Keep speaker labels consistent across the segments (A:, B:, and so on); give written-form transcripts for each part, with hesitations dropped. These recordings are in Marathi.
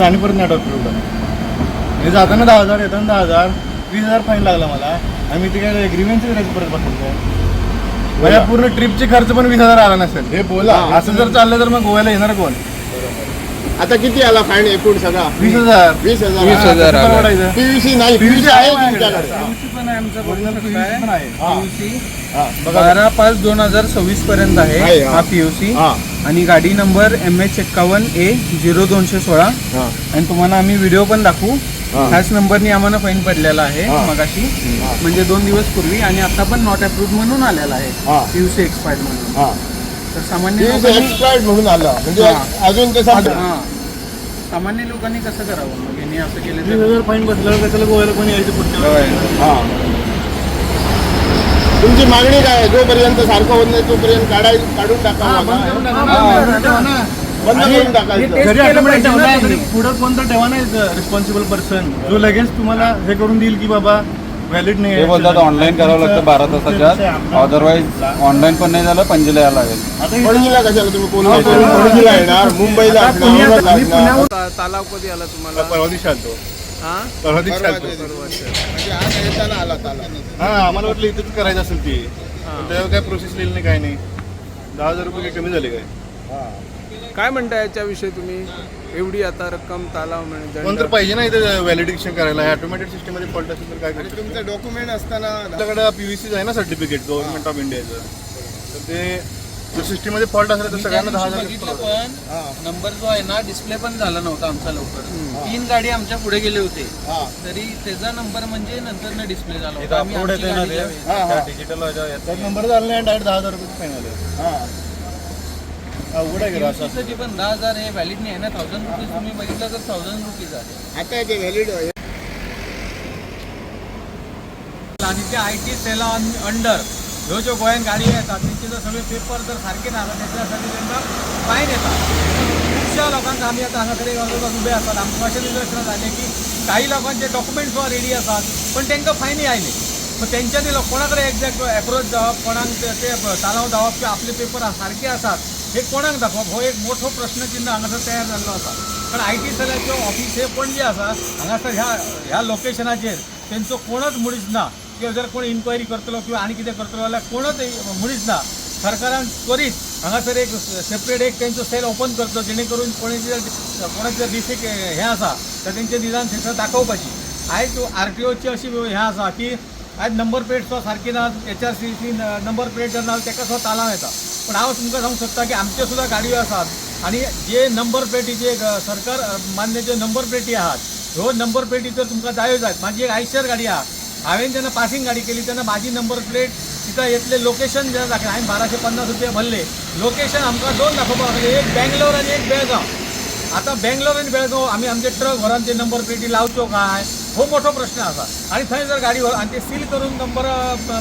A: आणि परत नाही डॉक्टर जाताना 10,000 येताना 10,000 20,000 फाईन लागला मला आणि मी ते काय एग्रीमेंट करायचं परत पाठवलं माझ्या पूर्ण ट्रिपचे खर्च पण 20,000 आला नसेल.
B: हे बोला
A: असं जर चाललं तर मग गोव्याला येणार कोण?
B: आता किती आला फाईन एकूण सगळा?
A: 20,000.
B: 20,000
A: पडवायचं.
B: पीयूसी नाही, पीयूसी आहे तुमच्याकडे?
C: पण आहे आमचा
A: Original PVC पण आहे.
C: पीयूसी
B: हा, बघा.
C: 12/5/2026 पर्यंत आहे
B: आहे, हा.
C: हा पीयूसी.
B: हा,
C: आणि गाडी नंबर MH51A0216
B: हा.
C: आणि तुम्हाला आम्ही व्हिडिओ पण दाखवू.
B: हा.
C: ह्याच नंबरनी आम्हाला फाईन पडलेला आहे
B: हा.
C: मगाशी,
B: हा.
C: म्हणजे 2 दिवस पूर्वी. आणि आता पण नॉट अप्रूव्ड म्हणून आलेला आहे
B: हा.
C: पीयूसी एक्सपायर्ड म्हणून.
B: हा.
C: तर सामान्य
B: पीयूसी
C: लोकांनी
B: एक्सपायर्ड म्हणून आला म्हणजे
C: हा.
B: अजून ते समजा.
C: हा. सामान्य लोकांनी कसं करावं मग यांनी असं केलं तर?
A: 20,000 फाईन बसल्यावर कशाला गोव्याला कोणी यायचं पुढच्या वेळेला?
B: हा. तुमची मागणी काय आहे? जोपर्यंत सारखं होत नाही तोपर्यंत काढून टाकावं.
A: बंद करून टाका
B: हा.
A: ना.
B: बंद करून टाकायचं.
C: तेच
A: जरी
C: केलं
A: automatic
C: पाहिजे ना
A: ठेवला
C: त्यांनी.
A: तरी पुढं कोणतं ठेवा नाही रिस्पॉन्सिबल पर्सन जो लगेच तुम्हाला हे करून देईल की बाबा व्हॅलिड नाही
D: ते बोलतात ऑनलाईन करावं लागतं 12 तासाच्यात, अदरवाईज ऑनलाईन पण नाही झालं पणजीला यायला लागेल.
A: आता इथं-
B: पणजीला कशाला तुम्ही पणजीला येणार, मुंबईला
C: आता
B: असणार,
C: पुण्यात-
B: औरंगाबादला
C: मी
B: असणार.
C: पुण्याहून तालाव कधी आला तुम्हाला?
A: परवा दिवशी आलतो.
C: हा?
A: परवा दिवशी
B: परवा
A: आलतो.
B: दिवशी. म्हणजे आज येताना आला ताला.
A: हा आम्हाला वाटलं इथंच करायचं असेल ती, पण त्यावर काय प्रोसेस लिहिली नाही काय नाही. 10,000 रुपये कमी झाले काय?
B: हा.
C: काय म्हणता याच्याविषयी तुम्ही? एवढी आता रक्कम तालाव म्हणजे
A: कोण तर पाहिजे ना इथं व्हॅलिडेशन करायला. ऑटोमॅटिक सिस्टम मध्ये फॉल्ट असेल तर काय
B: आणि
A: करायचं?
B: तुमचं डॉक्युमेंट असताना
A: आपल्याकडे पीव्हीसी आहे ना सर्टिफिकेट गव्हर्नमेंट ऑफ इंडियाचं, तर ते सिस्टीम मध्ये फॉल्ट असेल तर सगळ्यांना 10,000
C: बघितलं पण
B: हा.
C: नंबर जो आहे ना डिस्प्ले पण झाला नव्हता आमचा लवकर. 3 गाडी आमच्या पुढे गेले होते
B: हा.
C: तरी त्याचा नंबर म्हणजे नंतर डिस्प्ले झाला
A: इथं
C: होता. आम्ही
A: upload
C: आमची
A: येते ना
C: गाडी
A: ते.
C: लावली.
B: हा, हा.
A: डिजिटल त्यात नंबर झाला नाही डायरेक्ट 10,000 रुपये फाईन आले.
B: हा.
A: अवघड आहे का असं?
C: PUC साठी पण 10,000 हे व्हॅलिड नाही आहे ना. 1,000 रुपीज तुम्ही बघितलं तर 1,000 रुपीज आहे.
B: आता ते व्हॅलिड
C: आणि त्या IT सेल अंडर जो गोयन गाडी येतात त्यांचे जर सगळे पेपर जर सारखे ना त्याच्यासाठी त्यांना फाईन येतात. खूपशा लोकांना आम्ही आता हांगाकडे उभे असतात आमच्या अशा निदर्शनात आले की काही लोकांचे डॉक्युमेंट्स रेडी असतात पण त्यांना फाईनही आयले. मग त्यांच्यानी कोणाकडे एक्झॅक्ट अप्रोच जावप, कोणाक ते तालाव जावप की आपले पेपर सारखे असतात हे कोणाक दाखवप हो एक मोठो प्रश्नचिन्ह हांगासर तयार जाल्लो आसा. पण IT सेलाचे ऑफिस हे पणजे आसा हांगासर ह्या लोकेशनाचेर तेंचो कोणच मुळीच ना. किंवा जर कोणी इन्क्वायरी करतलो किंवा आणि कितें करतलो जाल्यार कोणच मुळीच ना. सरकारान त्वरीत हांगासर एक सेपरेट एक तेंचो सेल ओपन करतलो जेणे करून कोणाचे जर डिस्ट्रिक्ट हें आसा तर तेंचे निदान थंयसर दाखोवपाची. आयज RTOची अशी हें आसा की आयज नंबर प्लेट तो सारकी ना, HRCC नंबर प्लेट जर ना ताका सुद्दां तालाव येता. पण हांव तुमकां सांगूंक सोदता की आमच्यो सुद्दां गाडयो आसात आणि जे नंबर प्लेटीचे सरकार मान्य ज्यो नंबर प्लेटी आहात ह्यो नंबर प्लेटी जर तुमकां जायो जायत. म्हाजी एक आयशर गाडी आहा. हांवें जेन्ना पासिंग गाडी केली तेन्ना माझी नंबर प्लेट तिथं येतले लोकेशन जेन्ना दाखयलें हांवें 1250 रुपया भरले. लोकेशन आमकां 2 दाखोवपाक लागले, एक बेंगलोर आणि एक बेळगांव. आता बेंगलोर आणि बेळगांव आमी आमचे ट्रक व्हरून ते नंबर प्लेटी लावच्यो काय हो मोठो प्रश्न आसा. आणि थंय जर गाडी आणि ते सील करून नंबर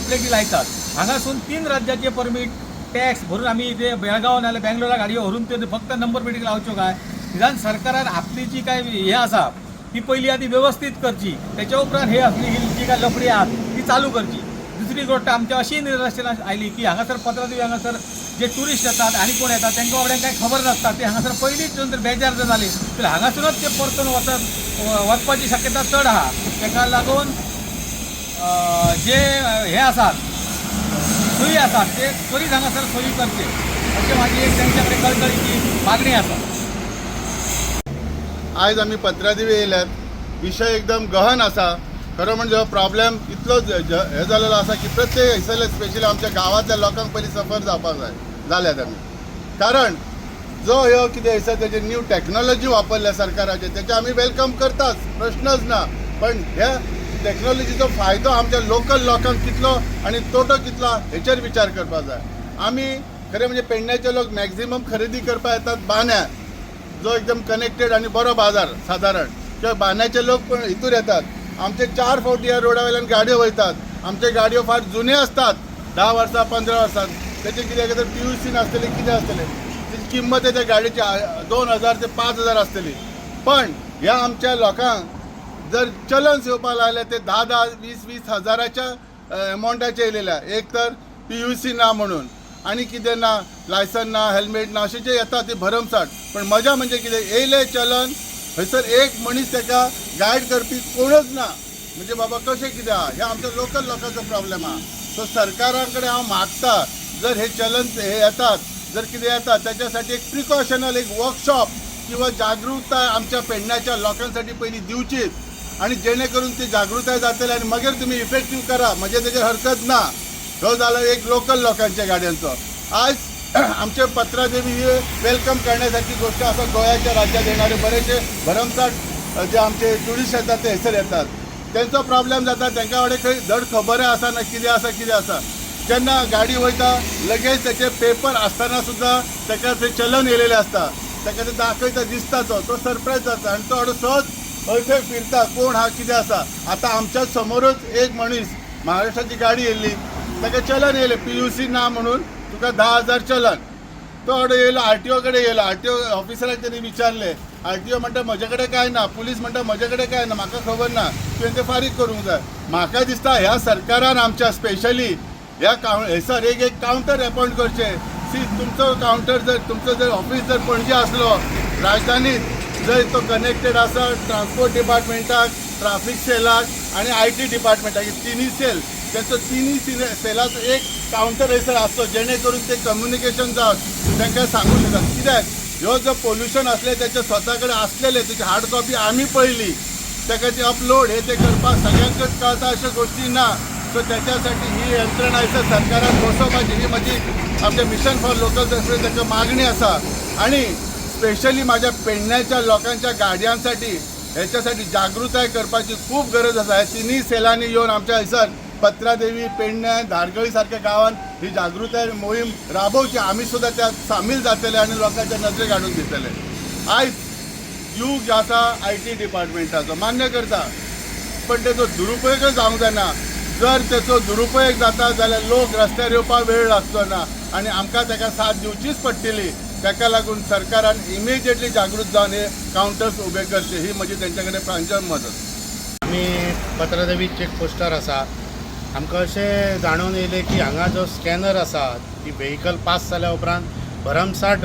C: प्लेटी लायतात. हांगासून 3 राज्याचे परमीट टॅक्स भरून आमी ते बेळगांव नाल्यार बेंगलोरा गाडयो व्हरून ते फक्त नंबर प्लेटी लावच्यो काय? निदान सरकारान आपली जी काय हे आसा ती पहिली आधी व्यवस्थित करची, त्याच्या उपरांत हे असली ही जी काय लफडी आहात ती चालू करची. दुसरी गोष्ट आमच्या अशी निदर्शनास आयली की हांगासर पत्रादेवी हांगासर जे टुरिस्ट येतात आणि कोण येतात त्यांच्या बाबड्यांक काही खबर नासता. ते हांगासर पयलींच जर बेजार जर जाले तर हांगासरूनच ते परतून वचपाची शक्यता चड आहा. ताका लागून जे हे आसात सोयी आसात ते त्वरीत हांगासर सोयी करचे अशी माझी एक त्यांच्याकडे कळकळीची मागणी आसा.
B: आज आम्ही पत्रादेवी येयल्यात. विषय एकदम गहन असा. खरं म्हणजे प्रॉब्लेम इतलो हे जालेलो आसा की प्रत्येक हैसरले स्पेशली आमच्या गांवांतल्या लोकांक पयलीं सफर जावपाक जाय जाल्यात आमी. कारण जो ह्यो कितें आसा तेजे न्यू टॅक्नॉलॉजी वापरल्या सरकाराचे तेचे आमी वेलकम करतात, प्रश्नच ना. पण ह्या टॅक्नॉलॉजीचो फायदो आमच्या लोकल लोकांक कितलो आणि तोटो कितलो हेचेर विचार करपाक जाय. आमी खरें म्हणजे पेडण्याचे लोक मॅक्झिमम खरेदी करपाक येतात बान्या, जो एकदम कनेक्टेड आणि बरो बाजार साधारण. किंवा बान्याचे लोक पण हितूर येतात. आमचे 4 फावटी ह्या रोडा वयल्यान गाडयो वयतात. आमचे गाडयो फार जुने असतात, 10 वर्सां 15 वर्सां. त्याचे कितें तर PUC नासतले कितें आसतलें तेची किंमत त्या गाडयेची 2,000 ते 5,000 आसतली. पण ह्या आमच्या लोकांक जर चलन्स येवपाक लागले ते 10,000 20,000 हजाराच्या एमावंटाचे येयलेल्या. एक तर PUC ना म्हणून आणि कितें ना, लायसन ना, हेल्मेट ना, अशें जे येता ते भरमसाट. पण मजा म्हणजे कितें येयले चलन थंयसर एक मनीस ताका गायड करपी कोणच ना. म्हणजे बाबा कशें कितें आहा हे आमच्या लोकल लोकांचो प्रॉब्लेम आहा. सो सरकारा कडेन हांव मागता जर हे चलन हे येतात जर कितें येतात त्याच्यासाठी एक प्रिकॉशनल एक वर्कशॉप किंवा जागृतताय आमच्या पेडण्याच्या लोकांसाठी पयलीं दिवचीच आणि जेणे करून ती जागृताय जातली आणि मागीर तुम्ही इफेक्टीव करा म्हणजे तेजेर हरकत ना. तो जालो एक लोकल लोकांच्या गाड्यांचो. आज आमचे पत्रादेवी ही वेलकम करण्यासारखी गोष्ट आसा. गोंयाच्या राज्यात येणारे बरेचसे भरमसाठ जे आमचे ट्युरिस्ट येतात ते हैसर येतात. त्यांचो प्रॉब्लेम जाता तांकां कडेन खंय धड खबरय आसा ना कितें आसा. जेन्ना गाडी वयता लगेच त्याचे पेपर आसतना सुद्दां ताका ते चलन येयलेलें आसता. ताका ते दाखयता दिसता तो सरप्रायज जाता आणि तो सहज थंय फिरता कोण हा कितें आसा. आतां आमच्या समोरच एक मनीस महाराष्ट्राची गाडी येयल्ली ताका चलन येयलें PUC ना म्हणून तुका 10,000 चलन. तो येयलो RTO कडेन येयलो. RTO ऑफिसराक त्यांनी विचारले. RTO म्हणटा म्हजे कडेन काय ना. पुलीस म्हणटा म्हजे कडेन काय ना म्हाका खबर ना तुवें तें फारीक करूंक जाय. म्हाका दिसता ह्या सरकारान आमच्या स्पेशली ह्या हैसर एक कावंटर अपॉइंट करचे. तुमचो कावंटर जर तुमचो जर ऑफिस जर पणजे आसलो राजधानीत जर तो कनेक्टेड आसा ट्रान्सपोर्ट डिपार्टमेंटाक ट्राफीक सेलाक आणि IT डिपार्टमेंटाक तिनूय सेल त्याचं तिनूय सेलाचो एक कावंटर हैसर आसतो जेणे करून ते कम्युनिकेशन जावन तांकां सांगूंक शकता. कित्याक ह्यो जो पोल्युशन असले त्याचे स्वता कडेन आसलेले त्याची हार्ड कॉपी आमी पळयली ताका ती अपलोड हे ते करपाक सगळ्यांकच कळटा अशा गोष्टी ना. सो त्याच्यासाठी ही यंत्रणा हैसर सरकारान बसोवपाची ही म्हजी आमच्या मिशन फॉर लोकल सर्विस ताका मागणी आसा. आणि स्पेशली माझ्या पेडण्याच्या लोकांच्या गाडयांसाठी ह्याच्यासाठी जागृताय करपाची खूप गरज आसा. ह्या तिनूय सेलांनी येवन आमच्या हैसर पत्रादेवी पेडण्या धारगळी सारख्या गांवांत ही जागृताय मोहीम राबोवची. आमी सुद्दां त्यात सामील जातले आणि लोकांच्या नजरेक हाडून दितले. आयज युग आसा IT डिपार्टमेंटाचो मान्य करता पण तेचो दुरुपयोगच जावंक जायना. जर त्याचो दुरुपयोग जाता जाल्यार लोक रस्त्यार येवपाक वेळ लागचो ना आणि आमकां ताका साथ दिवचीच पडटली. ताका लागून सरकारान इमिजिएटली जागृत जावन हे कावंटर्स उबे करचे ही म्हजी तेंच्या कडेन प्रांजळ मदत.
A: आमी पत्रादेवी चेक पोस्टार आसा. आमकां अशें जाणून येयलें की हांगा जो स्कॅनर आसा ती व्हेकल पास जाल्या उपरांत भरमसाठ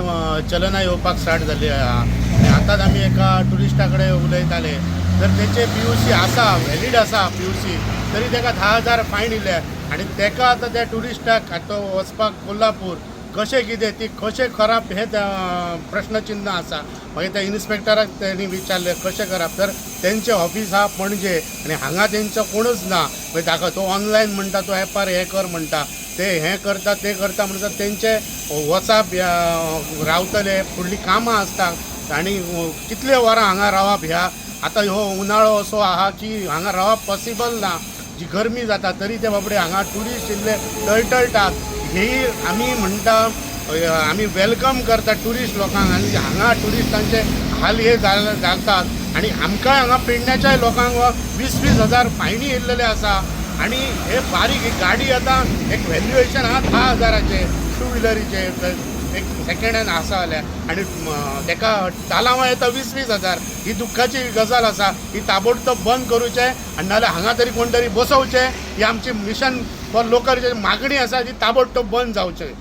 A: चलनां येवपाक स्टार्ट जाल्ली आहा. आनी आतांच आमी एका ट्युरिस्टा कडेन उलयताले जर तेचे PUC आसा वॅलीड आसा PUC तरी ताका 10,000 फायन इल्ले आनी ताका आतां त्या ट्युरिस्टाक आतां वचपाक कोल्हापूर कशें कितें ती कशें करप हे प्रश्नचिन्ह आसा. मागीर त्या इन्स्पेक्टराक त्यांनी विचारले कशें करप तर तेंचें ऑफिस आहा पणजे आनी हांगा तेंचो कोणूच ना. मागीर ताका तो ऑनलायन म्हणटा तो एपार हें कर म्हणटा ते हें करता ते करता म्हणटा तेंचे वचप रावतले फुडलीं कामां आसतात आनी कितले वरां हांगा रावप ह्या आतां ह्यो उनाळो असो आहा की हांगा रावप पॉसिबल ना. जी गरमी जाता तरी ते बाबडे हांगा ट्युरिस्ट इल्ले तळतळटात. ही आमी म्हणटा आमी वेलकम करता ट्युरिस्ट लोकांक आनी हांगा ट्युरिस्टांचे हाल हे जातात आनी आमकांय हांगा पेडण्याच्या लोकांक 20-20 हजार फायनी येयल्लेले आसा. आनी हे बारीक ही गाडी आतां एक व्हॅल्युएशन आहा 10,000चे टू व्हिलरीचे एक सेकंड हँड आसा जाल्यार आनी ताका तालावां येता 20-20 हजार. ही दुख्खाची गजाल आसा. ही ताबडतोब बंद करूचे आनी नाल्यार हांगा तरी कोण तरी बसोवचे ही आमची मिशन फॉर लोकल मागणी आसा ती ताबडतोब बंद जावचे.